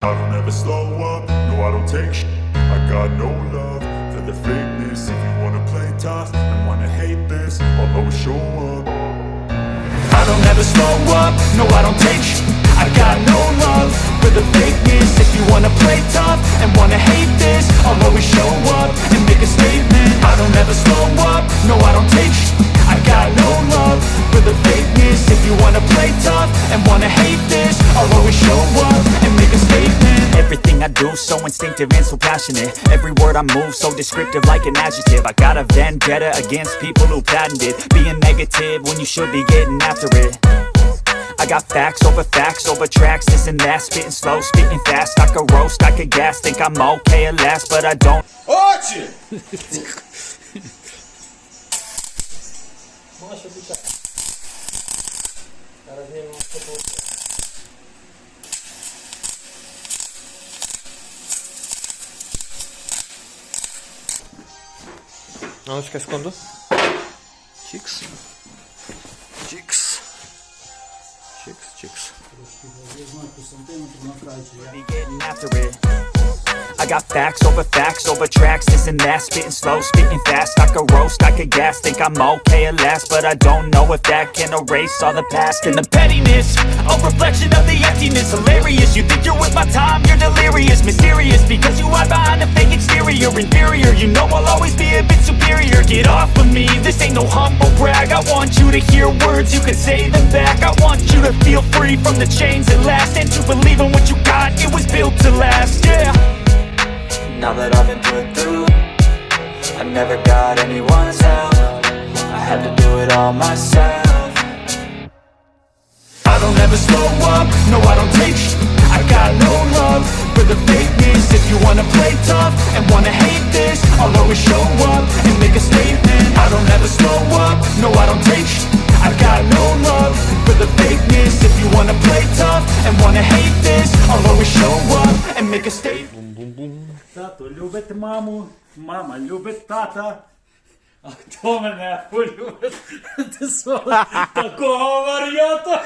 I don't ever slow up, no I don't take sh**. I got no love for the fakeness. If you wanna play tough and wanna hate this, I'll always show up. I don't ever slow up, no I don't take sh**. I got no love for the fakeness. If you wanna play tough and wanna hate this, I'll always show up and make a statement. I don't ever slow up, no I don't take sh**. I got no love for the fakeness. If you wanna play tough and wanna hate this, I'll always show up and make a statement. Everything I do so instinctive and so passionate. Every word I move so descriptive like an adjective. I got a vendetta against people who patented being negative when you should be getting after it. I got facts over tracks, this and that. Spitting slow, spitting fast. I could roast, I could gas. Think I'm okay at last, but I don't. Очі! Можеш обіцяти. Зараз знімемо фото. А ну чекай секунду. Чікс. Чікс. Чікс, чікс. Be getting after it. I got facts over tracks, this and that. Spitting slow, spitting fast. I could roast, I could gas. Think I'm okay at last, but I don't know if that can erase all the past. And the pettiness, a reflection of the emptiness. Hilarious, you think you're with my time, you're delirious. Mysterious, because you hide behind a fake exterior. Inferior, you know I'll always be a bit superior. Get off of me, this ain't no humble brag. I want you to hear words, you can say them back. I want you to feel free from the chains that last, and to believe in what you got, it was built to last, yeah. Now that I've been put through, I never got anyone's help. I had to do it all myself. I don't ever slow up, no I don't take sh**. I got no love for the fakeness. If you wanna play tough and wanna hate this, I'll always show up and make a statement. I don't ever slow up, no I don't take sh**. I got no love for the fakeness. If you wanna play tough and wanna hate this, I'll always show up and make a statement. Тато любить маму, мама любить тата. А хто мене полюбить? Ти такого варіанта?